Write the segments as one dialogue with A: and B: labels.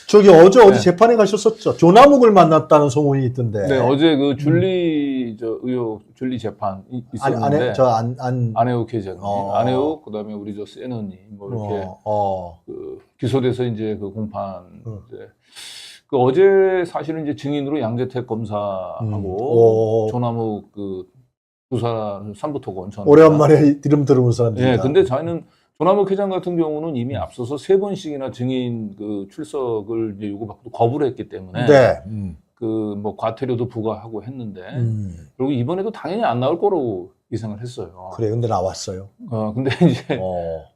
A: 저기 어제 어디
B: 네.
A: 재판에 가셨었죠? 조남욱을 만났다는 소문이 있던데.
B: 네, 어제 그 줄리 의혹 줄리 재판 있었는데 안혜욱 회장님, 안혜욱 그다음에 우리 저 세너님 뭐 이렇게 그 기소돼서 이제 그 공판 이제 그 어제 사실은 이제 증인으로 양재택 검사하고 조남욱 그 수사 삼부토건 전
A: 오랜만에 이름 들어본 사람들이다.
B: 네, 근데 저희는 조남욱 회장 같은 경우는 이미 앞서서 3번씩이나 증인 그 출석을 이제 요구받고 거부를 했기 때문에
A: 네.
B: 그 뭐 과태료도 부과하고 했는데 그리고 이번에도 당연히 안 나올 거로 예상을 했어요.
A: 그래, 근데 나왔어요.
B: 근데 이제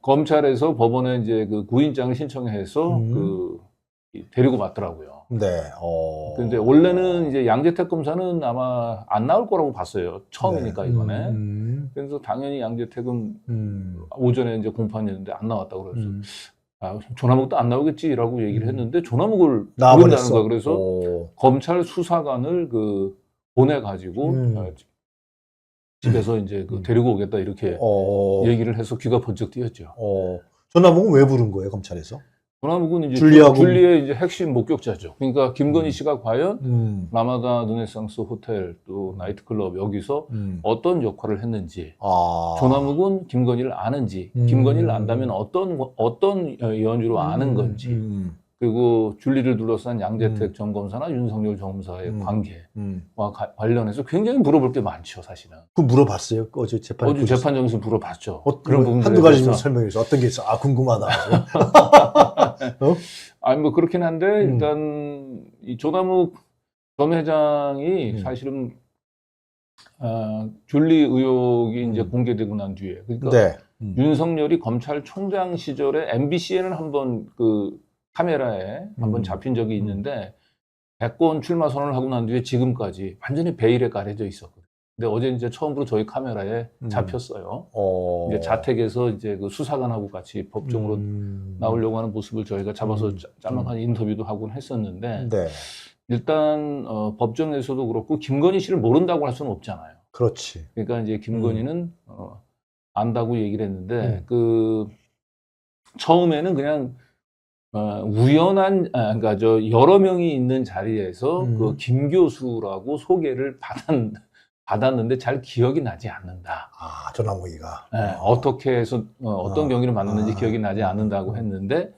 B: 검찰에서 법원에 이제 그 구인장을 신청해서 그 데리고 왔더라고요.
A: 네.
B: 근데 원래는 이제 양재택 검사는 아마 안 나올 거라고 봤어요. 처음이니까
A: 네.
B: 이번에. 그래서 당연히 양재택은 오전에 이제 공판이었는데 안 나왔다고 그래서 조남욱도 안 나오겠지라고 얘기를 했는데 조남욱을 부른다는 거예요. 그래서 검찰 수사관을 그 보내가지고 집에서 이제 그 데리고 오겠다 이렇게 얘기를 해서 귀가 번쩍 뜨였죠.
A: 조남욱은 왜 부른 거예요, 검찰에서?
B: 조남욱은 이제
A: 줄리하고
B: 줄리의 이제 핵심 목격자죠. 그러니까 김건희 씨가 과연 라마다 르네상스 호텔 또 나이트클럽 여기서 어떤 역할을 했는지, 조남욱은 김건희를 아는지, 김건희를 안다면 어떤 연유로 아는 건지, 그리고 줄리를 둘러싼 양재택 전 검사나 윤석열 전 검사의 관계와 관련해서 굉장히 물어볼 게 많죠, 사실은.
A: 그 물어봤어요? 어제 재판에?
B: 어제 재판정에서 물어봤죠.
A: 그런 부분들 한두 가지 좀 설명해 주세요. 어떤 게 있어? 궁금하다.
B: 아니 뭐 그렇긴 한데 일단 이 조남욱 전 회장이 사실은 줄리 의혹이 이제 공개되고 난 뒤에 그러니까
A: 네.
B: 윤석열이 검찰총장 시절에 MBC에는 한번 그 카메라에 한번 잡힌 적이 있는데 대권 출마 선언을 하고 난 뒤에 지금까지 완전히 베일에 가려져 있었거든요. 근데 어제 이제 처음으로 저희 카메라에 잡혔어요. 이제 자택에서 이제 그 수사관하고 같이 법정으로 나오려고 하는 모습을 저희가 잡아서 짤막한 인터뷰도 하곤 했었는데
A: 네.
B: 일단 법정에서도 그렇고 김건희 씨를 모른다고 할 수는 없잖아요.
A: 그렇지.
B: 그러니까 이제 김건희는 안다고 얘기를 했는데 그 처음에는 그냥 우연한 그러니까 저 여러 명이 있는 자리에서 그 김 교수라고 소개를 받았는데 잘 기억이 나지 않는다.
A: 조남욱이가.
B: 네, 어떻게 해서 어떤 경위를 만났는지 기억이 나지 않는다고 했는데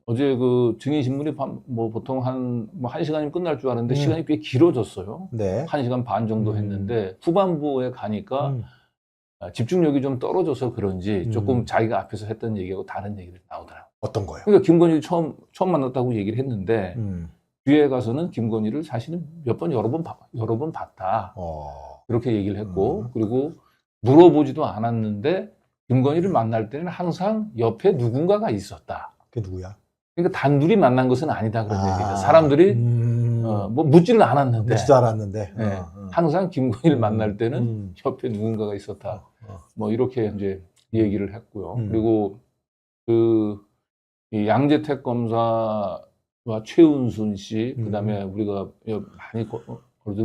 B: 어제 그 증인 신문이 뭐 보통 한 1시간이면 끝날 줄 알았는데 시간이 꽤 길어졌어요.
A: 네.
B: 1시간 반 정도 했는데 후반부에 가니까 집중력이 좀 떨어져서 그런지 조금 자기가 앞에서 했던 얘기하고 다른 얘기를 나오더라고요.
A: 어떤 거요?
B: 그러니까 김건희를 처음 만났다고 얘기를 했는데 뒤에 가서는 김건희를 사실은 여러 번 봤다. 이렇게 얘기를 했고 그리고 물어보지도 않았는데 김건희를 만날 때는 항상 옆에 누군가가 있었다.
A: 그게 누구야?
B: 그러니까 단둘이 만난 것은 아니다 그런 얘기죠. 사람들이 뭐 묻지는 않았는데.
A: 묻지도 않았는데.
B: 네, 항상 김건희를 만날 때는 옆에 누군가가 있었다. 뭐 이렇게 이제 얘기를 했고요. 그리고 이 양재택 검사와 최은순 씨, 그다음에 우리가 많이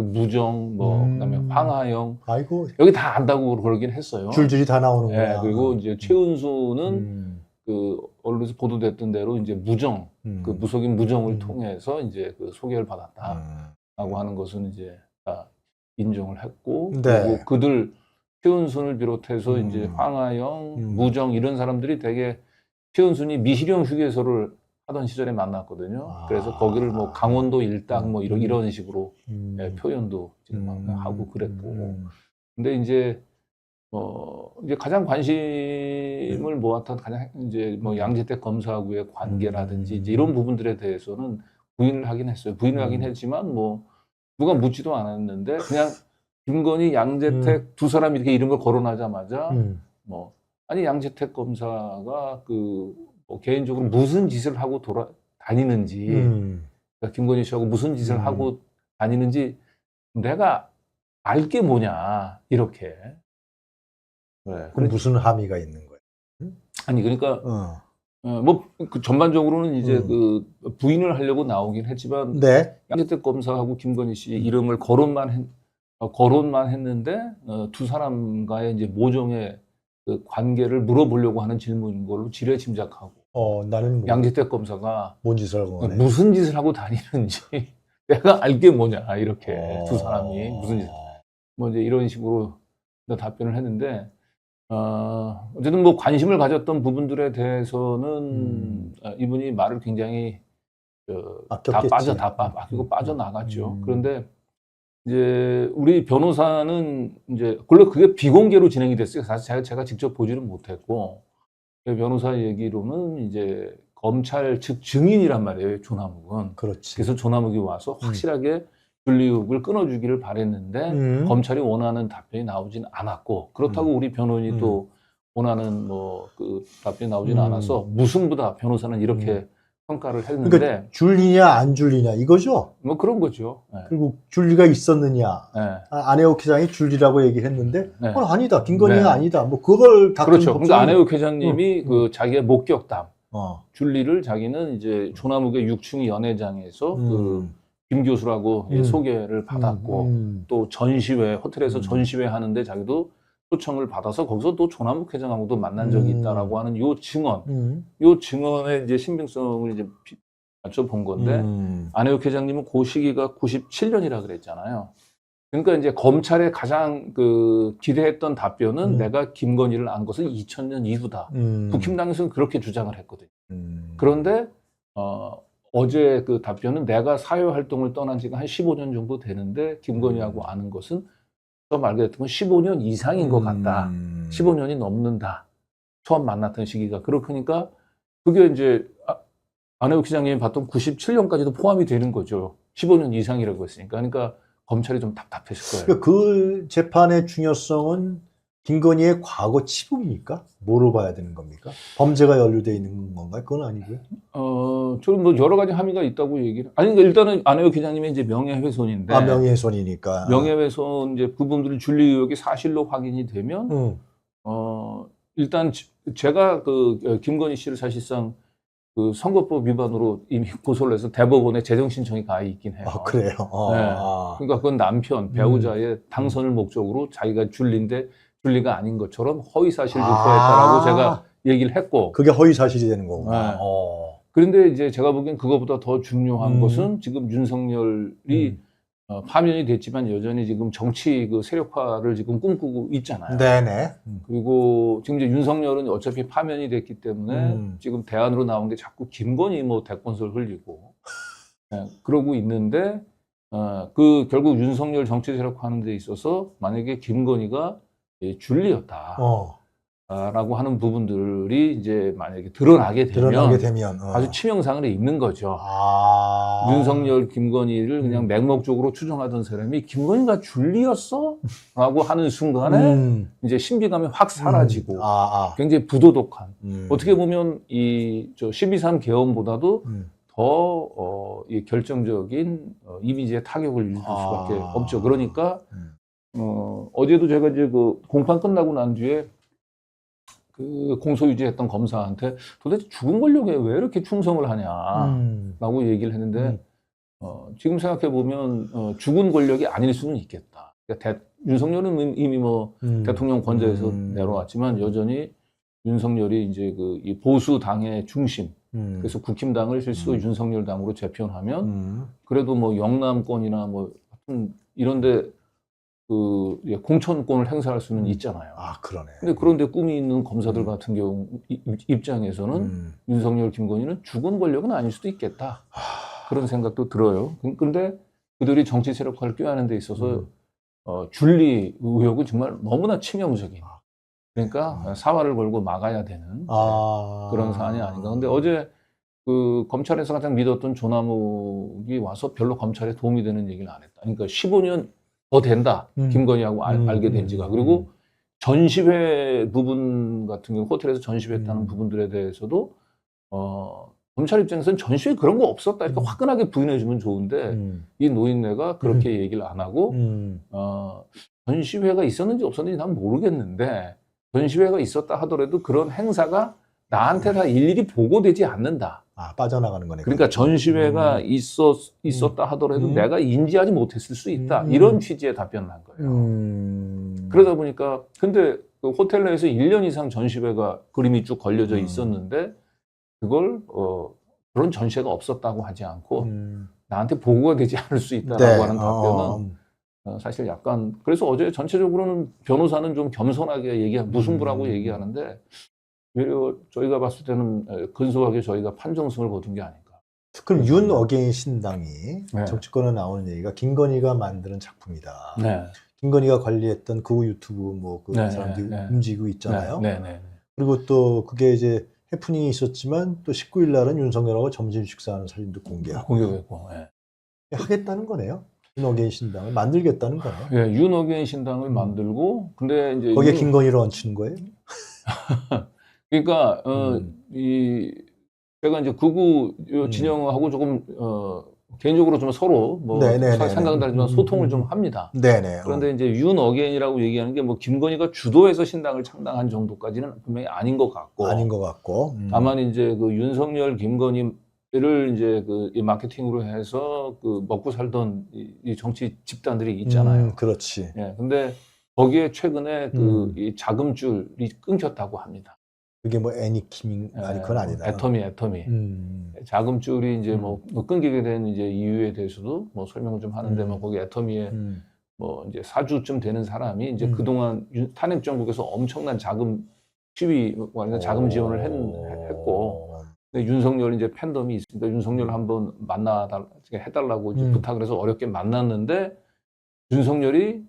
B: 무정, 그다음에 황하영,
A: 아이고,
B: 여기 다 안다고 그러긴 했어요.
A: 줄줄이 다 나오는구나.
B: 네, 그리고 이제 최은순은 그 언론에서 보도됐던 대로 이제 무정, 그 무속인 무정을 통해서 이제 그 소개를 받았다라고 하는 것은 이제 다 인정을 했고, 그리고 그들 최은순을 비롯해서 이제 황하영, 무정 이런 사람들이 되게 최은순이 미시령 휴게소를 하던 시절에 만났거든요. 그래서 거기를 뭐 강원도 일당 뭐 이런 식으로 표현도 지금 하고 그랬고. 근데 이제 이제 가장 관심을 모았던 가장 이제 뭐 양재택 검사하고의 관계라든지 이제 이런 부분들에 대해서는 부인을 하긴 했어요. 부인을 하긴 했지만 뭐 누가 묻지도 않았는데 그냥 김건희, 양재택 두 사람 이렇게 이름을 거론하자마자 뭐 아니 양재택 검사가 뭐 개인적으로 무슨 짓을 하고 다니는지 그러니까 김건희 씨하고 무슨 짓을 하고 다니는지 내가 알 게 뭐냐 이렇게. 네.
A: 그럼 무슨 함의가 있는 거예요?
B: 아니 그러니까 뭐 그 전반적으로는 이제 그 부인을 하려고 나오긴 했지만 양재택 검사하고 김건희 씨 이름을 거론만 했는데 두 사람과의 이제 모종의 그 관계를 물어보려고 하는 질문인 걸로 지레짐작하고
A: 나는 뭐,
B: 양지택 검사가
A: 뭔 짓을 하고 가네.
B: 무슨 짓을 하고 다니는지 내가 알게 뭐냐 이렇게 두 사람이 무슨 짓, 뭐 이제 이런 식으로 답변을 했는데 어쨌든 뭐 관심을 가졌던 부분들에 대해서는 이분이 말을 굉장히
A: 아꼈겠지.
B: 다 아끼고 빠져나갔죠. 그런데 이제 우리 변호사는 이제 원래 그게 비공개로 진행이 됐어요. 사실 제가 직접 보지는 못했고 변호사 얘기로는 이제 검찰 측 증인이란 말이에요. 조남욱은.
A: 그렇지.
B: 그래서 조남욱이 와서 확실하게 줄리욱을 끊어주기를 바랬는데 검찰이 원하는 답변이 나오진 않았고 그렇다고 우리 변호인이 또 원하는 뭐 그 답변이 나오진 않아서 무승부다 변호사는 이렇게 평가를 했는데
A: 그러니까 줄리냐 안 줄리냐 이거죠.
B: 뭐 그런 거죠. 네.
A: 그리고 줄리가 있었느냐.
B: 네.
A: 안혜욱 회장이 줄리라고 얘기를 했는데
B: 네.
A: 아니다. 김건희가
B: 네.
A: 아니다. 뭐 그걸 다툰
B: 그렇죠. 그러니까 안혜욱 회장님이 그
A: 음.
B: 자기의 목격담 줄리를 자기는 이제 조남욱의 6층 연회장에서 그 김 교수라고 소개를 받았고 또 전시회 호텔에서 전시회 하는데 자기도 초청을 받아서 거기서 또 조남욱 회장하고도 만난 적이 있다라고 하는 요 증언, 요 증언의 이제 신빙성을 이제 맞춰본 건데 안혜욱 회장님은 그 시기가 97년이라 그랬잖아요. 그러니까 이제 검찰의 가장 그 기대했던 답변은 내가 김건희를 안 것은 2000년 이후다. 국힘당에서는 그렇게 주장을 했거든요. 그런데 어제 그 답변은 내가 사회활동을 떠난 지가 한 15년 정도 되는데 김건희하고 아는 것은 또 말 그대로 15년 이상인 것 같다. 15년이 넘는다. 처음 만났던 시기가. 그러니까 그게 이제 안혜욱 시장님이 봤던 97년까지도 포함이 되는 거죠. 15년 이상이라고 했으니까. 그러니까 검찰이 좀 답답했을 거예요.
A: 그 재판의 중요성은 김건희의 과거 치부입니까? 뭐로 봐야 되는 겁니까? 범죄가 연루되어 있는 건가요? 그건 아니고요.
B: 저는 뭐 여러 가지 함의가 있다고 얘기를. 아니, 그러니까 일단은 안혜욱 기자님의 이제 명예훼손인데.
A: 명예훼손이니까.
B: 명예훼손 이제 부분들이 줄리 의혹이 사실로 확인이 되면, 일단 제가 그 김건희 씨를 사실상 그 선거법 위반으로 이미 고소를 해서 대법원에 재정신청이 가 있긴 해요.
A: 그래요?
B: 네. 그러니까 그건 남편, 배우자의 당선을 목적으로 자기가 줄리가 아닌 것처럼 허위사실 유포했다라고 제가 얘기를 했고.
A: 그게 허위사실이 되는 거구나.
B: 네. 그런데 이제 제가 보기엔 그거보다 더 중요한 것은 지금 윤석열이 파면이 됐지만 여전히 지금 정치 그 세력화를 지금 꿈꾸고 있잖아요.
A: 네네.
B: 그리고 지금 이제 윤석열은 어차피 파면이 됐기 때문에 지금 대안으로 나온 게 자꾸 김건희 뭐 대권설 흘리고 그러고 있는데 그 결국 윤석열 정치 세력화하는 데 있어서 만약에 김건희가 줄리였다. 라고 하는 부분들이 이제 만약에 드러나게 되면 아주 치명상을 입는 거죠. 윤석열, 김건희를 그냥 맹목적으로 추정하던 사람이 김건희가 줄리였어? 라고 하는 순간에 이제 신비감이 확 사라지고 굉장히 부도덕한 어떻게 보면 이 12.3 개헌보다도 더 이 결정적인 이미지에 타격을 입을 수밖에 없죠. 그러니까 어제도 제가 이제 그 공판 끝나고 난 뒤에 그 공소유지했던 검사한테 도대체 죽은 권력에 왜 이렇게 충성을 하냐라고 얘기를 했는데 지금 생각해 보면 죽은 권력이 아닐 수는 있겠다. 그러니까 윤석열은 이미 뭐 대통령 권좌에서 내려왔지만 여전히 윤석열이 이제 그 이 보수 당의 중심. 그래서 국힘당을 실수로 윤석열 당으로 재편하면 그래도 뭐 영남권이나 뭐 하여튼 이런데 그 공천권을 행사할 수는 있잖아요.
A: 그러네.
B: 근데 그런데 꿈이 있는 검사들 같은 경우 입장에서는 윤석열, 김건희는 죽은 권력은 아닐 수도 있겠다. 그런 생각도 들어요. 근데 그들이 정치 세력화를 꾀하는 데 있어서 줄리 의혹은 정말 너무나 치명적인. 그러니까 사활을 걸고 막아야 되는 그런 사안이 아닌가. 근데 어제 그 검찰에서 가장 믿었던 조남욱이 와서 별로 검찰에 도움이 되는 얘기를 안 했다. 그러니까 15년 더 된다. 김건희하고 알게 된 지가. 그리고 전시회 부분 같은 경우 호텔에서 전시회했다는 부분들에 대해서도 검찰 입장에서는 전시회 그런 거 없었다. 이렇게 화끈하게 부인해 주면 좋은데 이 노인네가 그렇게 얘기를 안 하고 전시회가 있었는지 없었는지 난 모르겠는데 전시회가 있었다 하더라도 그런 행사가 나한테 다 일일이 보고되지 않는다.
A: 빠져나가는 거네.
B: 그러니까 전시회가 있었다 하더라도 내가 인지하지 못했을 수 있다. 이런 취지의 답변을 한 거예요. 그러다 보니까 근데 그 호텔 내에서 1년 이상 전시회가 그림이 쭉 걸려져 있었는데 그걸 그런 전시회가 없었다고 하지 않고 나한테 보고가 되지 않을 수 있다라고
A: 네.
B: 하는 답변은 사실 약간 그래서 어제 전체적으로는 변호사는 좀 겸손하게 무승부라고 얘기하는데 오히려 저희가 봤을 때는 근소하게 저희가 판정승을 거둔 게 아닌가.
A: 그럼 윤 어게인 신당이
B: 네.
A: 정치권에 나오는 얘기가 김건희가 만드는 작품이다.
B: 네.
A: 김건희가 관리했던 그 유튜브 뭐 그
B: 네,
A: 사람들이
B: 네,
A: 움직이고 있잖아요.
B: 네, 네, 네.
A: 그리고 또 그게 이제 해프닝이 있었지만 또 19일 날은 윤석열하고 점심 식사하는 사진도 공개하고
B: 공개했고. 네.
A: 하겠다는 거네요. 윤 어게인 신당을 만들겠다는 거네요.
B: 예, 윤 어게인 신당을 만들고 근데 이제
A: 거기에 김건희를 얹히는 거예요?
B: 그러니까 제가 이제 극우 진영하고 조금 개인적으로 좀 서로 뭐
A: 네네네네.
B: 생각은 다르지만 소통을 좀 합니다.
A: 네네.
B: 그런데 이제 윤 어게인이라고 얘기하는 게 뭐 김건희가 주도해서 신당을 창당한 정도까지는 분명히 아닌 것 같고
A: 아닌 것 같고.
B: 다만 이제 그 윤석열 김건희를 이제 이 마케팅으로 해서 그 먹고 살던 이 정치 집단들이 있잖아요.
A: 그렇지.
B: 예, 근데 거기에 최근에 이 자금줄이 끊겼다고 합니다.
A: 그게 뭐 애니킴 아니 그건 아니다.
B: 애터미. 자금줄이 이제 뭐 끊기게 된 이제 이유에 대해서도 뭐 설명을 좀 하는데 뭐 거기 애터미에 뭐 이제 사주쯤 되는 사람이 이제 그동안 탄핵 정국에서 엄청난 자금 시위 자금 지원을 했고 근데 윤석열 이제 팬덤이 있으니까 윤석열 한번 해달라고 이제 부탁을 해서 어렵게 만났는데 윤석열이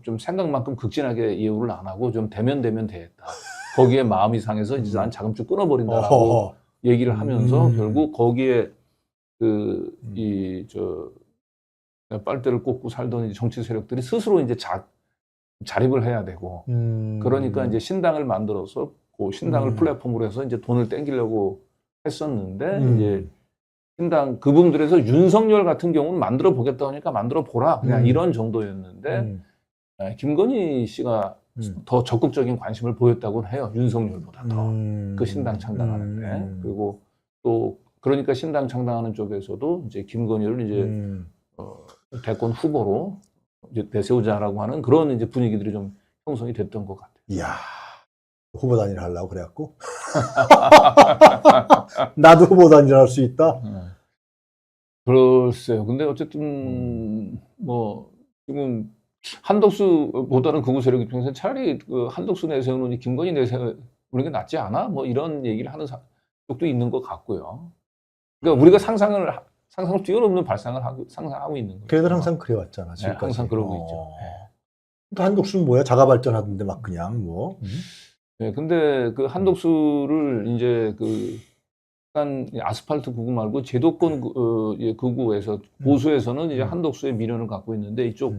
B: 좀 생각만큼 극진하게 예우를 안 하고 좀 대면 대했다. 거기에 마음이 상해서 이제 난 자금줄 끊어버린다라고 얘기를 하면서 결국 거기에 빨대를 꽂고 살던 이제 정치 세력들이 스스로 이제 자립을 해야 되고 그러니까 이제 신당을 만들어서 그 신당을 플랫폼으로 해서 이제 돈을 땡기려고 했었는데 이제 신당 그분들에서 윤석열 같은 경우는 만들어 보겠다 하니까 만들어 보라 그냥 이런 정도였는데 김건희 씨가 더 적극적인 관심을 보였다고 해요. 윤석열보다 더 그 신당 창당하는데 그리고 또 그러니까 신당 창당하는 쪽에서도 이제 김건희를 이제 대권 후보로 이제 내세우자라고 하는 그런 이제 분위기들이 좀 형성이 됐던 것 같아요.
A: 이야 후보 단일 하려고 그래갖고 나도 후보 단일 할 수 있다.
B: 글쎄요. 근데 어쨌든 뭐 지금 한덕수보다는 극우 세력 입장에서는 차라리 그 한덕수 내세우는 김건희 내세우는 게 낫지 않아? 뭐 이런 얘기를 하는 쪽도 있는 것 같고요. 그러니까 우리가 상상을 뛰어넘는 상상하고 있는 거죠.
A: 걔네들 항상 그래왔잖아. 지금까지.
B: 네, 항상 그러고 있죠.
A: 또 한독수는 뭐야? 자가 발전하던데 막 그냥 뭐.
B: 네, 근데 그 한독수를 이제 약간 아스팔트 극우 말고 제도권 극우에서 보수에서는 이제 한독수의 미련을 갖고 있는데 이쪽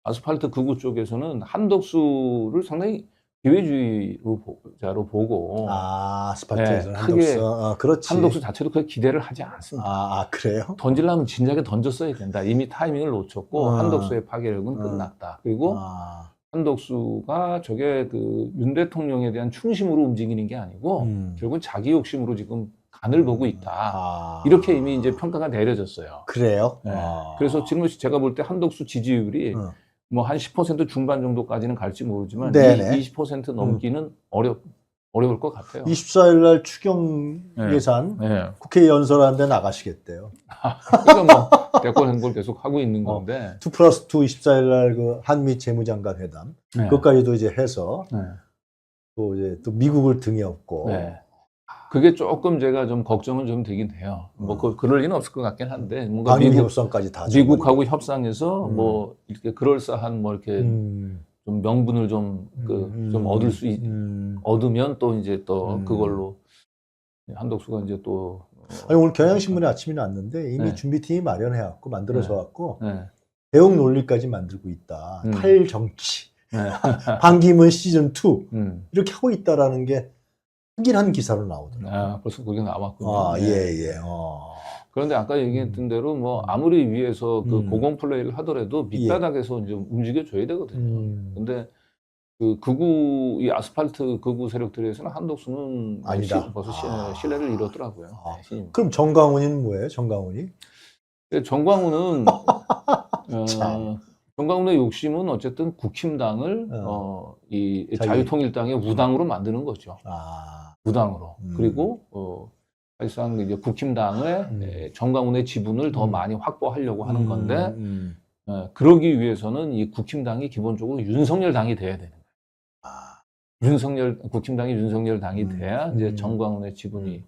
B: 아스팔트 극우 쪽에서는 한덕수를 상당히 기회주의자로 보고
A: 아스팔트에서는
B: 크게
A: 그렇지.
B: 한덕수 자체도 그렇게 기대를 하지 않습니다.
A: 그래요?
B: 던지려면 진작에 던졌어야 된다. 이미 타이밍을 놓쳤고 한덕수의 파괴력은 끝났다. 그리고 한덕수가 저게 윤 대통령에 대한 충심으로 움직이는 게 아니고 결국은 자기 욕심으로 지금 간을 보고 있다. 이렇게 이미 이제 평가가 내려졌어요.
A: 그래요?
B: 네. 그래서 지금 제가 볼 때 한덕수 지지율이 뭐 한 10% 중반 정도까지는 갈지 모르지만 20% 넘기는 어려울 것 같아요.
A: 24일 날 추경 예산 국회 연설하는데 나가시겠대요.
B: 그러니까 뭐 대권 행보를 계속 하고 있는 건데
A: 2+2 24일 날 그 한미 재무장관 회담 그것까지도 이제 해서 또 이제 또 미국을 등에 업고
B: 그게 조금 제가 좀 걱정은 좀 되긴 해요. 뭐 그럴 리는 없을 것 같긴 한데 뭔가
A: 방위 협상까지 다
B: 미국하고 협상해서 뭐 이렇게 그럴싸한 뭐 이렇게 좀 명분을 좀 얻으면 또 이제 또 그걸로 한덕수가 이제 또
A: 아니 오늘 경향신문에 아침에 났는데 이미 준비팀이 마련해갖고 만들어져갖고 대응 논리까지 만들고 있다. 탈정치, 반기문 시즌 2 이렇게 하고 있다라는 게 확인한 기사로 나오더라고요.
B: 벌써 그게 나왔군요.
A: 그런데
B: 아까 얘기했던 대로 뭐 아무리 위에서 그 고공 플레이를 하더라도 밑바닥에서 이제 움직여줘야 되거든요. 근데 그 이 아스팔트 극우 세력들에서는 한덕수는
A: 아니다.
B: 벌써 신뢰를 잃었더라고요.
A: 그럼 정광훈이는 뭐예요? 정광훈이?
B: 정광훈은 정광훈의 욕심은 어쨌든 국힘당을 이 자유통일당의 무당으로 만드는 거죠. 무당으로. 그리고 사실상 이제 국힘당의 정광훈의 지분을 더 많이 확보하려고 하는 건데 그러기 위해서는 이 국힘당이 기본적으로 윤석열 당이 돼야 되는 거예요. 국힘당이 윤석열 당이 돼야 이제 정광훈의 지분이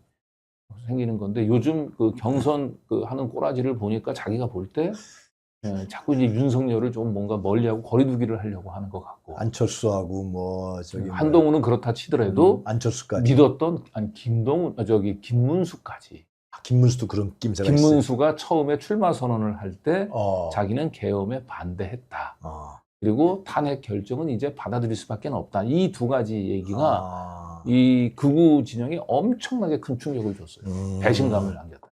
B: 생기는 건데 요즘 그 경선 그 하는 꼬라지를 보니까 자기가 볼 때 자꾸 이제 윤석열을 좀 뭔가 멀리하고 거리두기를 하려고 하는 것 같고
A: 안철수하고 뭐 저기
B: 한동훈은 그렇다 치더라도
A: 안철수까지
B: 믿었던 아니 김문수까지
A: 김문수도 그런 낌새가 있어요.
B: 김문수가 처음에 출마 선언을 할 때 자기는 계엄에 반대했다. 그리고 탄핵 결정은 이제 받아들일 수밖에 없다. 이 두 가지 얘기가 이 극우 진영에 엄청나게 큰 충격을 줬어요. 배신감을 남겼다.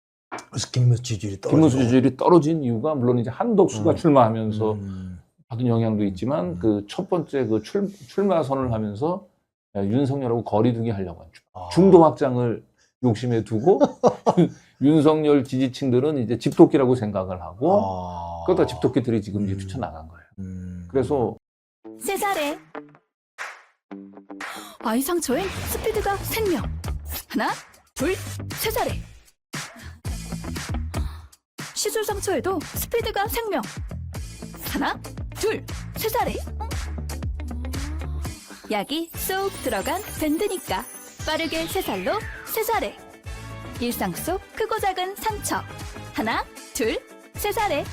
A: 그래서 김문수 지지율이 떨어지고.
B: 김문수 지지율이 떨어진 이유가 물론 이제 한덕수가 출마하면서 받은 영향도 있지만 그 첫 번째 그 출마 선언을 하면서 윤석열하고 거리두기 하려고 한 중도 확장을 욕심에 두고 윤석열 지지층들은 이제 집토끼라고 생각을 하고 그러다 집토끼들이 지금 이제 뛰쳐나간 거예요. 그래서
C: 세 살에 아이 상처엔 스피드가 생명. 하나, 둘, 세 살에 시술 상처에도 스피드가 생명. 하나, 둘, 세 살에 약이 쏙 들어간 밴드니까 빠르게 세 살로 세 살에 일상 속 크고 작은 상처 하나, 둘, 세 살에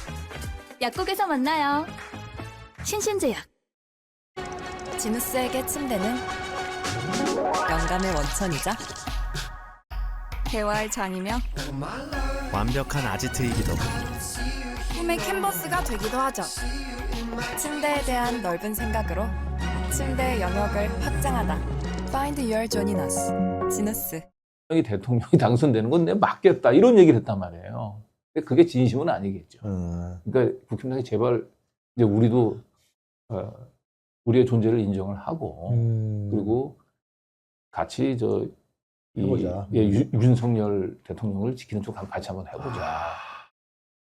C: 약국에서 만나요. 신신제약.
D: 지누스에게 침대는 영감의 원천이자
C: 대화의 장이며
E: 완벽한 아지트이기도
D: 꿈의 캔버스가 되기도 하죠. 침대에 대한 넓은 생각으로 침대의 영역을 확장하다. Find your Johnny Us. 지누스.
B: 이 대통령이 당선되는 건 내가 맞겠다 이런 얘기를 했단 말이에요. 근데 그게 진심은 아니겠죠. 그러니까 국힘당이 제발 이제 우리도 우리의 존재를 인정을 하고 그리고 같이
A: 해보자.
B: 윤석열 대통령을 지키는 쪽 같이 한번 해보자.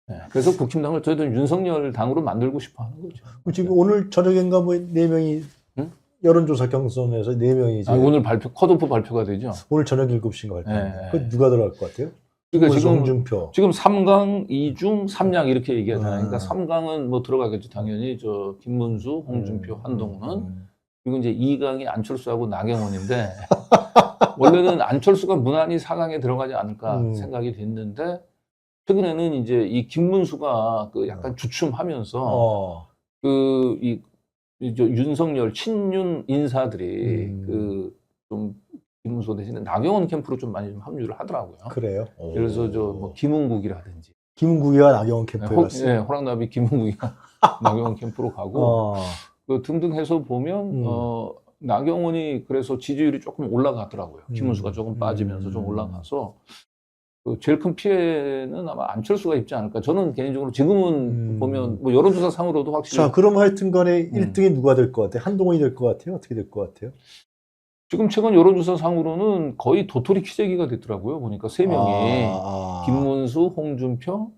B: 네, 그래서 국힘당을 저희도 윤석열 당으로 만들고 싶어 하는 거죠.
A: 지금 오늘 저녁인가 뭐 4명이 여론조사 경선에서 4명이 이제
B: 오늘 컷오프 발표가 되죠.
A: 오늘 저녁 7시인가 발표.
B: 네.
A: 그 누가 들어갈 것 같아요?
B: 그러니까
A: 홍준표.
B: 지금 3강, 2중, 3양 이렇게 얘기하잖아요. 그러니까 3강은 뭐 들어가겠죠. 당연히 김문수, 홍준표, 한동훈은. 그리고 이제 2강이 안철수하고 나경원인데 원래는 안철수가 무난히 4강에 들어가지 않을까 생각이 됐는데 최근에는 이제 이 김문수가 그 약간 주춤하면서 윤석열 친윤 인사들이 좀 김문수 대신에 나경원 캠프로 좀 많이 좀 합류를 하더라고요.
A: 그래요?
B: 그래서 뭐 김은국이라든지
A: 김은국이가 나경원 캠프에 갔어요.
B: 네, 호랑나비 김은국이가 나경원 캠프로 가고 그 등등 해서 보면 나경원이 그래서 지지율이 조금 올라가더라고요. 김문수가 조금 빠지면서 좀 올라가서 그 제일 큰 피해는 아마 안철수가 입지 않을까. 저는 개인적으로 지금은 보면 뭐 여론조사 상으로도 확실히.
A: 자, 그럼 하여튼간에 1등이 누가 될 것 같아요? 한동훈이 될 것 같아요? 어떻게 될 것 같아요?
B: 지금 최근 여론조사 상으로는 거의 도토리 키재기가 됐더라고요. 보니까 3명이 김문수, 홍준표,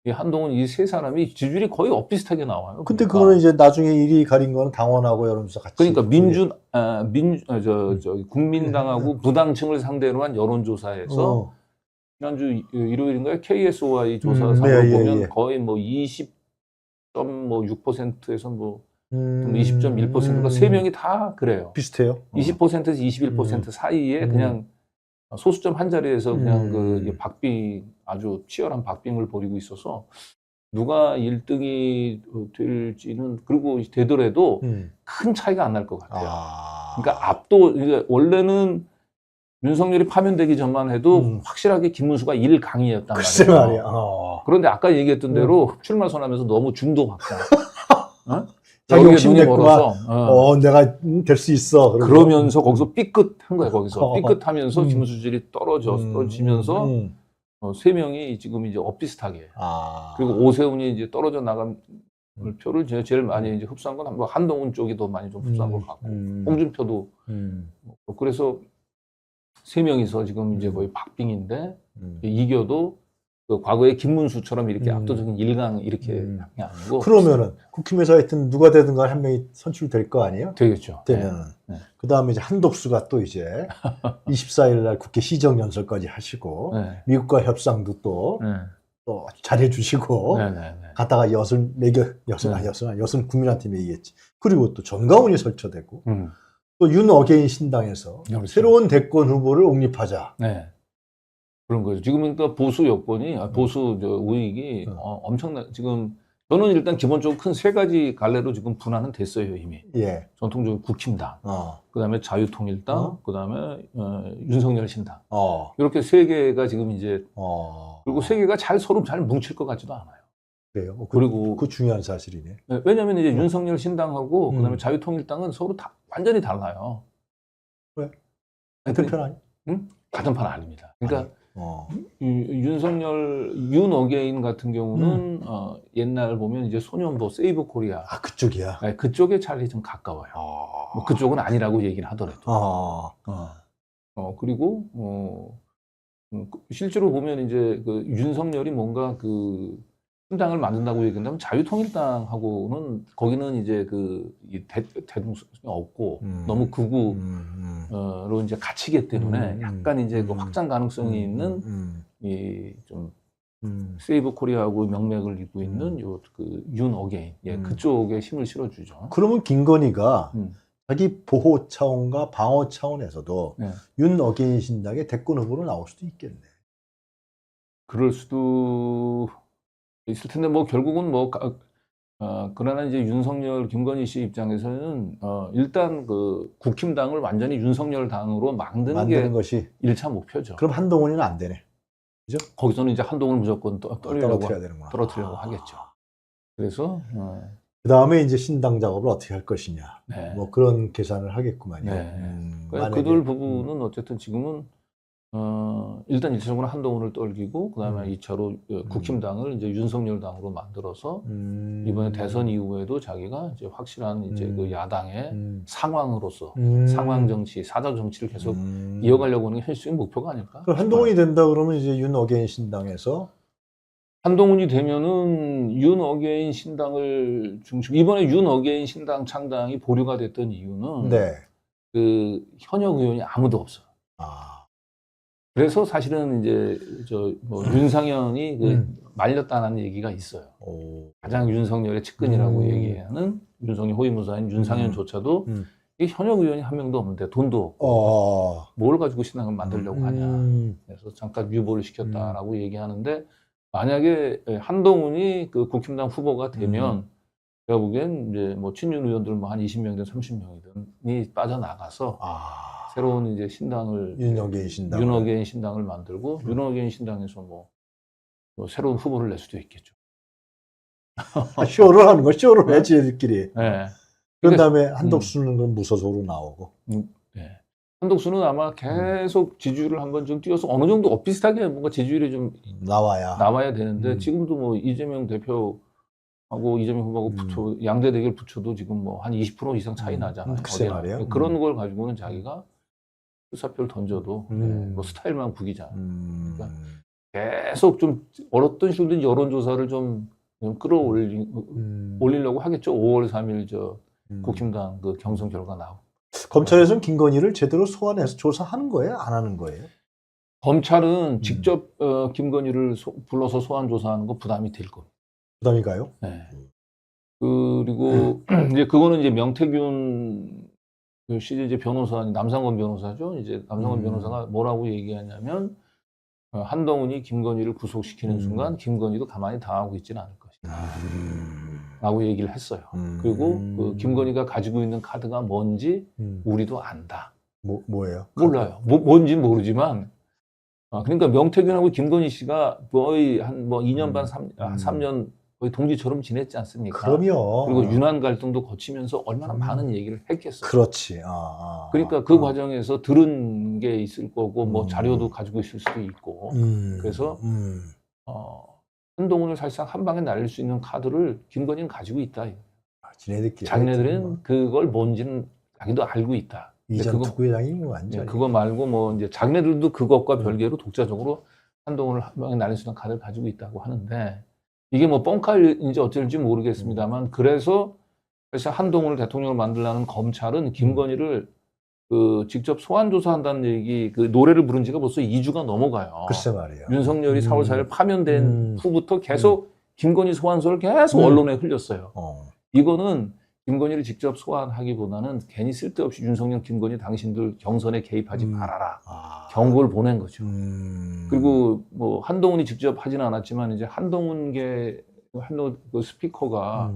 B: 한동훈 이 3사람이 지지율이 거의 엇비슷하게 나와요.
A: 근데
B: 그러니까.
A: 그거는 이제 나중에 1위 가린 거는 당원하고 여론조사 같이.
B: 그러니까 국민당하고 무당층을 상대로 한 여론조사에서 지난주 일요일인가요? KSOI 조사상으로 보면 거의 뭐 20.6%에서 뭐 20.1%가 3명이 다 그래요.
A: 비슷해요.
B: 20%에서 21% 사이에 그냥 소수점 한 자리에서 그냥 그 아주 치열한 박빙을 벌이고 있어서 누가 1등이 될지는 그리고 되더라도 큰 차이가 안 날 것 같아요. 그러니까 그러니까 원래는 윤석열이 파면되기 전만 해도 확실하게 김문수가 1강이었단 말이에요.
A: 글쎄 말이야.
B: 그런데 아까 얘기했던 대로 출마 선언하면서 너무 중도 확장.
A: 자기 욕심
B: 눈이
A: 냈구만.
B: 멀어서.
A: 내가 될 수 있어.
B: 그러면서 거기서 삐끗한 거예요. 거기서 삐끗하면서 김문수 지지율이 떨어지면서 3명이 지금 이제 엇비슷하게. 그리고 오세훈이 이제 떨어져 나간 표를 제일 많이 이제 흡수한 건 뭐 한동훈 쪽이 더 많이 좀 흡수한 것 같고 홍준표도 그래서 3명이서 지금 이제 거의 박빙인데 이겨도 그 과거의 김문수처럼 이렇게 압도적인 1강 이렇게 하는 게 아니고.
A: 그러면은 국힘에서 하여튼 누가 되든 간에 한 명이 선출될 거 아니에요?
B: 되겠죠.
A: 되면은.
B: 네.
A: 그 다음에 이제 한독수가 또 이제 24일 날 국회 시정연설까지 하시고
B: 네.
A: 미국과 협상도 또 잘해주시고 갔다가 여순 국민한테 얘기했지. 그리고 또 전가훈이 설쳐되고 또 윤어게인 신당에서
B: 그렇죠.
A: 새로운 대권 후보를 옹립하자.
B: 네. 그런 거죠. 지금은 또 보수 여권이 보수 우익이 엄청나. 지금 저는 일단 기본적으로 큰 세 가지 갈래로 지금 분화는 됐어요 이미.
A: 예.
B: 전통적으로 국힘당, 그다음에 자유통일당, 그다음에 윤석열 신당. 이렇게 세 개가 지금 이제 그리고 세 개가 서로 잘 뭉칠 것 같지도 않아요.
A: 그래요.
B: 그리고
A: 그 중요한 사실이네.
B: 네, 왜냐하면 이제 윤석열 신당하고 그다음에 자유통일당은 서로 완전히 달라요.
A: 왜? 같은 편 아니?
B: 응? 같은 편 아닙니다. 그러니까. 윤어게인 같은 경우는 옛날 보면 이제 소년보 세이브 코리아
A: 그쪽이야.
B: 네, 그쪽에 찰리 좀 가까워요. 뭐 그쪽은 아니라고 얘기는 하더라도. 그리고 실제로 보면 이제 그 윤석열이 뭔가 그 신당을 만든다고 얘기한다면 자유통일당하고는 거기는 이제 그 대등성이 없고 너무 극우로 이제 갇히기 때문에 약간 이제 그 확장 가능성이 있는 이 좀 세이브 코리아하고 명맥을 잇고 있는 요 그 윤어게인 그쪽에 힘을 실어주죠.
A: 그러면 김건희가 자기 보호 차원과 방어 차원에서도 윤어게인 신당의 대권 후보로 나올 수도 있겠네.
B: 그럴 수도 있을 텐데 뭐 결국은 뭐 그러나 이제 윤석열 김건희 씨 입장에서는 일단 그 국힘당을 완전히 윤석열 당으로 만드는 게
A: 것이
B: 1차 목표죠.
A: 그럼 한동훈이는 안 되네. 그죠?
B: 거기서는 이제 한동훈을 무조건 떨어뜨리려고
A: 아.
B: 하겠죠. 그래서
A: 그 다음에 이제 신당 작업을 어떻게 할 것이냐.
B: 네.
A: 뭐 그런 계산을 하겠구만요.
B: 그러니까 그들 부분은 어쨌든 지금은 일단 1차적으로 한동훈을 떨기고 그다음에 2차로 국힘당을 이제 윤석열 당으로 만들어서 이번에 대선 이후에도 자기가 이제 확실한 이제 그 야당의 상황으로서 상황 정치, 사자 정치를 계속 이어가려고 하는 게 현실적인 목표가 아닐까?
A: 그럼 한동훈이 된다 그러면 이제 윤어게인 신당에서
B: 한동훈이 되면은 윤어게인 신당을 중심 이번에 윤어게인 신당 창당이 보류가 됐던 이유는 그 현역 의원이 아무도 없어요. 그래서 사실은 이제 뭐 윤상현이 말렸다는 얘기가 있어요. 가장 윤석열의 측근이라고 얘기하는 윤석열 호위무사인 윤상현조차도 이 현역 의원이 한 명도 없는데 돈도 없고 뭘 가지고 신당을 만들려고 하냐. 그래서 잠깐 유보를 시켰다라고 얘기하는데 만약에 한동훈이 그 국힘당 후보가 되면 제가 보기엔 이제 뭐 친윤 의원들 뭐 한 20명이든 30명이든 빠져나가서 새로운 이제 신당을 윤어게인 신당을 만들고 윤어게인 신당에서 뭐 새로운 후보를 낼 수도 있겠죠.
A: 쇼를 하는 거 쇼를 해지 애들끼리.
B: 네.
A: 그런 다음에 한독수는 그럼 무소속으로 나오고.
B: 네. 한독수는 아마 계속 지지율을 한번 좀 띄워서 어느 정도 비슷하게 뭔가 지지율이 좀 나와야 되는데 지금도 뭐 이재명 대표하고 이재명 후보하고 양대 대결 붙여도 지금 뭐 한 20% 이상 차이 나잖아요.
A: 글쎄 말이에요.
B: 그런 걸 가지고는 자기가 수사표를 던져도 뭐 스타일만 구기잖아요. 그러니까 계속 좀 어떤 식으로든 여론조사를 좀 끌어올리려고 하겠죠. 5월 3일 국힘당 그 경선 결과 나오고.
A: 검찰에서는 김건희를 제대로 소환해서 조사하는 거예요? 안 하는 거예요?
B: 검찰은 직접 김건희를 불러서 소환 조사하는 거 부담이 될 겁니다.
A: 부담이 가요?
B: 네. 그리고 이제 그거는 이제 명태균 씨 이제 변호사 남상권 변호사죠. 이제 남상권 변호사가 뭐라고 얘기하냐면 한동훈이 김건희를 구속시키는 순간 김건희도 가만히 당하고 있지는 않을 것이다. 라고 얘기를 했어요. 그리고 그 김건희가 가지고 있는 카드가 뭔지 우리도 안다.
A: 뭐예요?
B: 몰라요. 뭔지 모르지만 그러니까 명태균하고 김건희 씨가 거의 한 뭐 2년 반, 3년 거의 동지처럼 지냈지 않습니까?
A: 그럼요.
B: 그리고 윤한 갈등도 거치면서 얼마나 많은 얘기를 했겠어요.
A: 그렇지.
B: 그러니까 그 과정에서 들은 게 있을 거고 뭐 자료도 가지고 있을 수도 있고 그래서 한동훈을 사실상 한 방에 날릴 수 있는 카드를 김건희는 가지고 있다. 자기네들은 그걸 뭔지는 자기도 알고 있다.
A: 이전 투구회장이 완전.
B: 그거 말고 뭐 이제 자기네들도 그것과 별개로 독자적으로 한동훈을 한 방에 날릴 수 있는 카드를 가지고 있다고 하는데 이게 뭐 뻥칼인지 어쩔지 모르겠습니다만 그래서 사실 한동훈을 대통령을 만들려는 검찰은 김건희를 그 직접 소환 조사한다는 얘기 그 노래를 부른 지가 벌써 2주가 넘어가요.
A: 글쎄 말이에요.
B: 윤석열이 4월 4일 파면된 후부터 계속 김건희 소환서를 계속 언론에 흘렸어요. 이거는 김건희를 직접 소환하기보다는 괜히 쓸데없이 윤석열, 김건희 당신들 경선에 개입하지 말아라. 경고를 보낸 거죠. 그리고 뭐 한동훈이 직접 하지는 않았지만 이제 한동훈 그 스피커가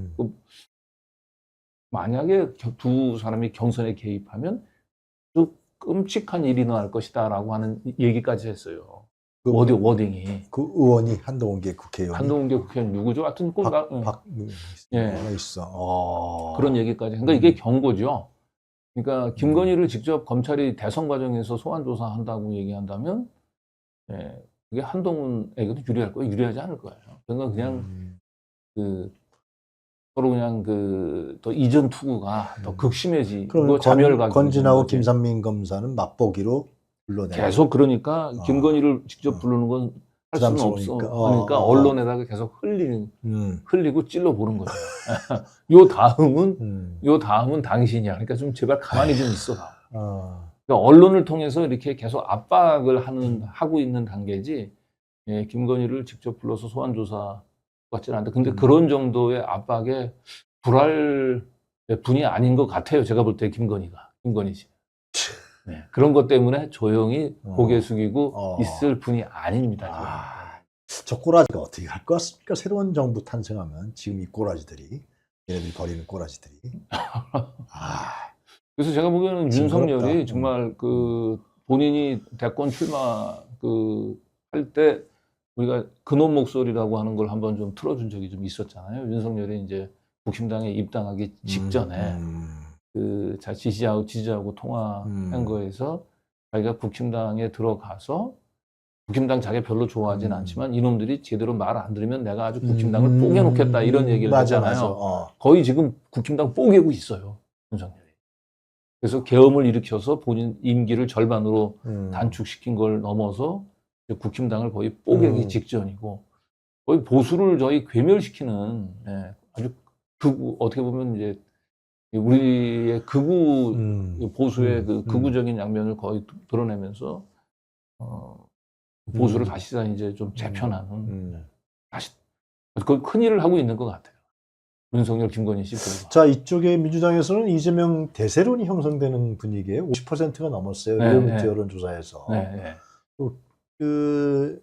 B: 만약에 두 사람이 경선에 개입하면 또 끔찍한 일이 일어날 것이다라고 하는 얘기까지 했어요.
A: 그
B: 워딩이.
A: 그 의원이 한동훈계 국회의원.
B: 한동훈계 국회의원 누구죠? 하여튼 꼭
A: 있어.
B: 그런 얘기까지. 그러니까 이게 경고죠. 그러니까 김건희를 직접 검찰이 대선 과정에서 소환 조사한다고 얘기한다면, 그게 한동훈에게도 유리할 거예요. 유리하지 않을 거예요. 그러니까 그냥 서로 그냥 더 이전 투구가 더 극심해지고 자멸각이.
A: 권진하고 김삼민 검사는 맛보기로 불러내.
B: 계속 그러니까 김건희를 직접 부르는 건 할 수는 없어. 그러니까 언론에다가 계속 흘리고 찔러 보는 거예요. 요 다음은 당신이야. 그러니까 좀 제발 가만히 좀 있어라. 그러니까 언론을 통해서 이렇게 계속 압박을 하고 있는 단계지. 김건희를 직접 불러서 소환 조사 같지는 않은데, 근데 그런 정도의 압박에 불할 분이 아닌 것 같아요. 제가 볼 때 김건희 씨. 그런 것 때문에 조용히 고개 숙이고 있을 분이 아닙니다.
A: 저 꼬라지가 어떻게 할 것 같습니까? 새로운 정부 탄생하면 지금 이 꼬라지들이, 얘네들이 벌이는 꼬라지들이.
B: 그래서 제가 보기에는 윤석열이 정말 본인이 대권 출마 할 때 우리가 근원 목소리라고 하는 걸 한번 좀 틀어준 적이 좀 있었잖아요. 윤석열이 이제 국힘당에 입당하기 직전에 지지자하고 통화한 거에서 자기가 국힘당에 들어가서 국힘당 자기가 별로 좋아하진 않지만 이놈들이 제대로 말 안 들으면 내가 아주 국힘당을 뽀개놓겠다 이런 얘기를 했잖아요. 거의 지금 국힘당 뽀개고 있어요. 윤석열이. 그래서 계엄을 일으켜서 본인 임기를 절반으로 단축시킨 걸 넘어서 국힘당을 거의 뽀개기 직전이고 거의 보수를 저희 괴멸시키는 아주 어떻게 보면 이제 우리의 보수의 극우적인 양면을 거의 드러내면서 보수를 사실상 이제 좀 재편하는 다시 큰 일을 하고 있는 것 같아요. 윤석열, 김건희 씨.
A: 자, 이쪽에 민주당에서는 이재명 대세론이 형성되는 분위기에 50%가 넘었어요. 리얼미터 여론조사에서.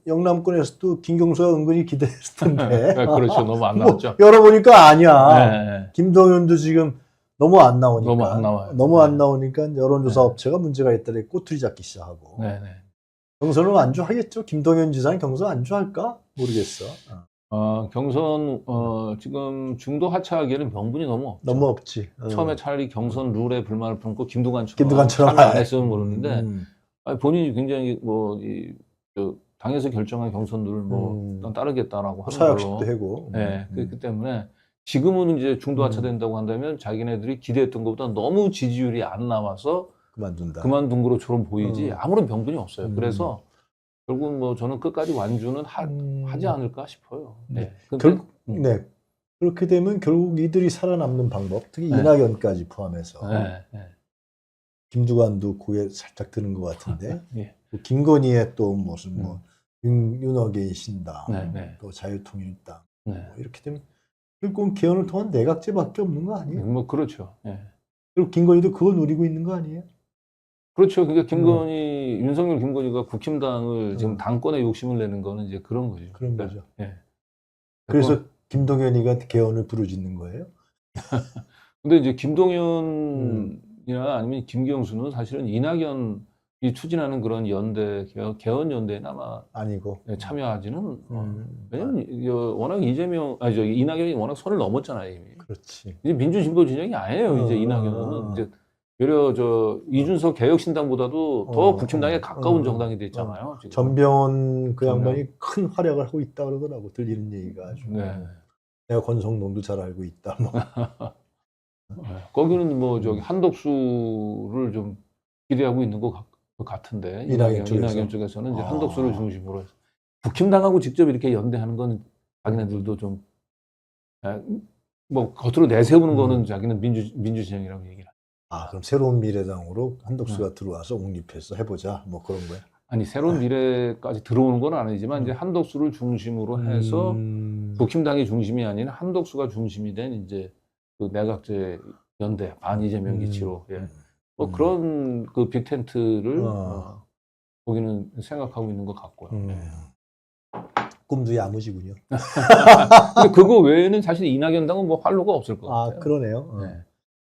A: 영남권에서도 김경수가 은근히 기대했을 텐데.
B: 그렇죠. 너무 안 나왔죠.
A: 열어보니까 아니야. 김동연도 지금 너무 안 나오니까.
B: 너무 안 나와요.
A: 너무 안 나오니까 여론조사 업체가 문제가 있다고 꼬투리 잡기 시작하고. 경선은 안주하겠죠. 김동연 지사는 경선 안주할까? 모르겠어.
B: 경선 지금 중도 하차하기에는 명분이 너무 없죠.
A: 너무 없지.
B: 처음에 차라리 경선 룰에 불만을 품고
A: 김두관처럼
B: 참여 안 했으면 모르는데 본인이 굉장히 당에서 결정한 경선 룰을 따르겠다라고 하는
A: 사약식도
B: 걸로.
A: 하고.
B: 그렇기 때문에 지금은 이제 중도 하차된다고 한다면 자기네들이 기대했던 것보다 너무 지지율이 안 나와서 그만둔 거로처럼 보이지 아무런 명분이 없어요. 그래서 결국 저는 끝까지 완주는 하지 않을까 싶어요.
A: 그렇게 되면 결국 이들이 살아남는 방법, 특히 이낙연까지 포함해서 김두관도 고개 살짝 드는 것 같은데 김건희의 또 무슨 윤어게인 신당, 또 자유통일당 이렇게 되면 결국은 개헌을 통한 내각제밖에 없는 거 아니에요?
B: 그렇죠.
A: 그리고 김건희도 그걸 노리고 있는 거 아니에요?
B: 그렇죠. 그러니까 윤석열, 김건희가 국힘당을 지금 당권에 욕심을 내는 거는 이제 그런 거죠.
A: 그런 거죠. 그래서 김동연이가 개헌을 부르짖는 거예요?
B: 근데 이제 김동연이나 아니면 김경수는 사실은 이낙연이 추진하는 그런 개헌 연대에 아마
A: 아니고
B: 참여하지는 왜냐면 워낙 이낙연이 워낙 선을 넘었잖아요. 이미.
A: 그렇지.
B: 이제 민주진보 진영이 아니에요. 이제 이낙연은 이제 오히려 이준석 개혁신당보다도 더 국힘당에 가까운 정당이 됐잖아요. 지금.
A: 전병헌 그 양반이 큰 활약을 하고 있다 그러더라고. 들리는 얘기가 아주. 내가 권성동도 잘 알고 있다.
B: 거기는 한덕수를 좀 기대하고 있는 것 같은데 이낙연 쪽에서는 이제 한덕수를 중심으로 해서 국힘당하고 직접 이렇게 연대하는 건 자기네들도 좀, 뭐, 겉으로 내세우는 거는 자기는 민주진영이라고 얘기를 하죠.
A: 아, 그럼 새로운 미래당으로 한덕수가 들어와서 옹립해서 해보자. 뭐 그런 거야?
B: 아니, 새로운 미래까지 들어오는 건 아니지만, 이제 한덕수를 중심으로 해서 국힘당이 중심이 아닌 한덕수가 중심이 된 이제 그 내각제 연대, 반 이재명 기치로, 예. 뭐 그런 그 빅텐트를 거기는 생각하고 있는 것 같고요. 예.
A: 꿈도 야무지군요.
B: 근데 그거 외에는 사실 이낙연당은 뭐 활로가 없을 것 같아요.
A: 아, 그러네요.
B: 네.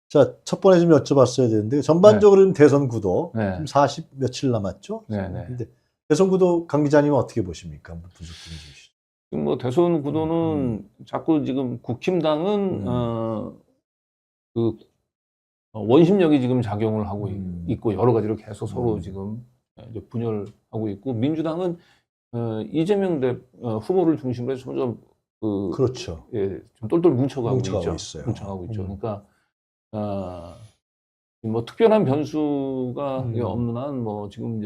A: 자, 첫 번에 좀 여쭤봤어야 되는데, 전반적으로는 대선 구도,
B: 네.
A: 지금 40 며칠 남았죠?
B: 네, 네.
A: 근데 대선 구도 강 기자님은 어떻게 보십니까? 한번 분석 좀 해주시죠.
B: 지금 뭐 대선 구도는 자꾸 지금 국힘당은 그 원심력이 지금 작용을 하고 있고 여러 가지로 계속 서로 지금 이제 분열하고 있고 민주당은 이재명 후보를 중심으로 해서 점점
A: 그렇죠.
B: 예, 좀 똘똘 뭉쳐가고 있죠.
A: 있어요.
B: 뭉쳐가고 있죠. 그러니까 뭐 특별한 변수가 없는 한 뭐 지금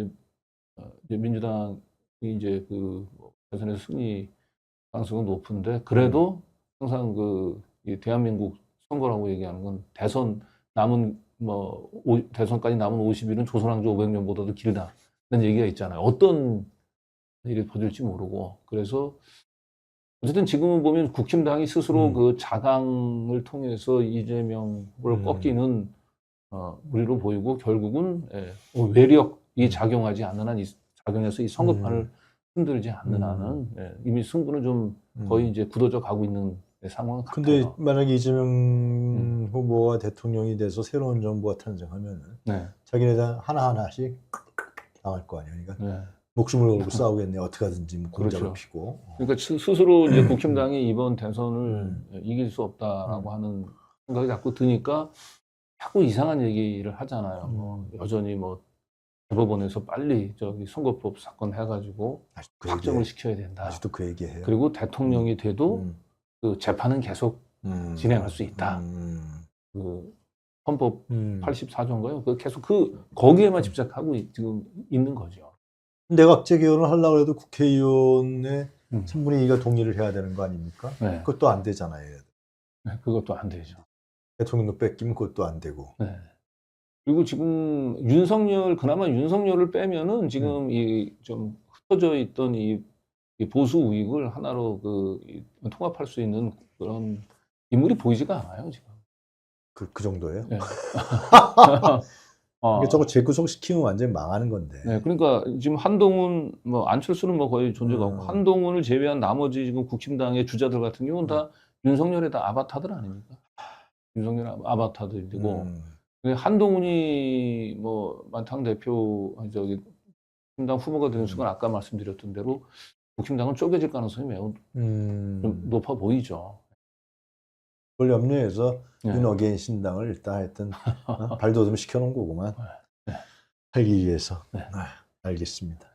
B: 이제 민주당이 이제 뭐 대선에서 승리 가능성은 높은데 그래도 항상 이 대한민국 선거라고 얘기하는 건 대선 남은 뭐 대선까지 남은 50일은 조선왕조 500년보다도 길다는 얘기가 있잖아요. 어떤 일이 벌어질지 모르고 그래서 어쨌든 지금은 보면 국힘당이 스스로 그 자강을 통해서 이재명 후보를 꺾이는 우리로 보이고 결국은 외력이 작용하지 않는 한 작용해서 이 선거판을 흔들지 않는 한은 이미 승부는 좀 거의 이제 굳어져 가고 있는 상황 같아요.
A: 근데 만약에 이재명 후보가 대통령이 돼서 새로운 정부가 탄생하면은 자기네들 하나하나씩 당할 거 아니에요. 그러니까 목숨을 걸고 싸우겠네. 어떻게 하든지 뭐 공작을
B: 그렇죠.
A: 피고.
B: 그러니까 스스로 이제 국힘당이 이번 대선을 이길 수 없다라고 하는 생각이 자꾸 드니까 자꾸 이상한 얘기를 하잖아요. 뭐 여전히 뭐 대법원에서 빨리 선거법 사건 해가지고
A: 그
B: 확정을 시켜야 된다.
A: 아직도 그 얘기해요.
B: 그리고 대통령이 돼도 그 재판은 계속 진행할 수 있다. 그 헌법 84조인가요? 그 계속 거기에만 집착하고 지금 있는 거죠.
A: 내각제 개헌을 하려고 해도 국회의원의 3분의 2가 동의를 해야 되는 거 아닙니까?
B: 네.
A: 그것도 안 되잖아요.
B: 네, 그것도 안 되죠.
A: 대통령도 뺏기면 그것도 안 되고.
B: 네. 그리고 지금 그나마 윤석열을 빼면은 지금 이 좀 흩어져 있던 이 보수 우익을 하나로 통합할 수 있는 그런 인물이 보이지가 않아요, 지금.
A: 그 정도예요?
B: 네.
A: 이게 저거 재구성시키면 완전히 망하는 건데.
B: 네, 그러니까 지금 한동훈, 안철수는 뭐 거의 존재가 없고, 한동훈을 제외한 나머지 지금 국힘당의 주자들 같은 경우는 다 윤석열의 다 아바타들 아닙니까? 윤석열 아바타들이고, 한동훈이 당 대표, 국힘당 후보가 되는 순간 아까 말씀드렸던 대로 국힘당은 쪼개질 가능성이 매우 좀 높아 보이죠.
A: 그걸 염려해서 윤어게인 신당을 일단 하여튼 발돋움 시켜놓은 거구만. 살기 위해서. 알겠습니다.